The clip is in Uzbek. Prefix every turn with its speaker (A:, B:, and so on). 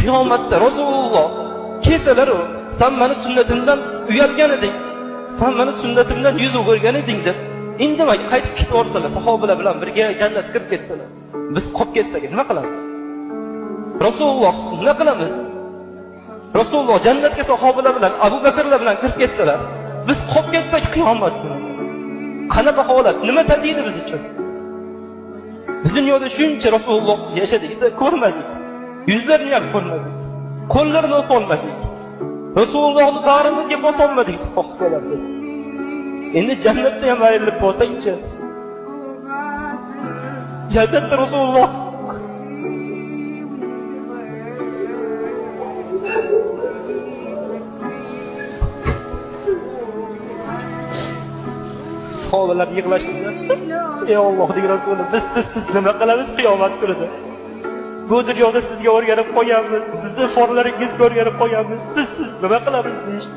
A: qiyomatda Rasululloh kelsalar, sen meni sunnatimdan uyalgan eding, sen meni sunnatimdan yuz o'girgan eding deb indamay qaytib ketvorsalar, sahobalar bilan birga jannatga kirib ketsalar, biz qolib ketsak nima qilamiz? Rasululloh nima qilamiz? Rasululloh jannatga sahobalar bilan, Abu Bakrlar bilan kirib ketsalar, biz qolib ketsak qiyomat kuni. Qanaqa holat, nima tadidi biz uchun? Biz dunyoda shuncha Rasululloh yashadik, ko'rmadik. Yuzlarini ham ko'rmadik. Qo'llarini o'polmadik. Rasulullohni bag'rimizga bosolmadik sahobalarga. Endi jannatda ham ayrilib bo'lsak-chi? Jannatda Rasululloh sahobalar yig'lashdilar. Ey Allohning Rasuli, biz siz nima qilamiz qiyomat kunida? Bu dunyoda sizga o'rganib qo'yamiz, sizni forlaringizga o'rganib qo'yamiz. Siz nima qilamiz deyishdi.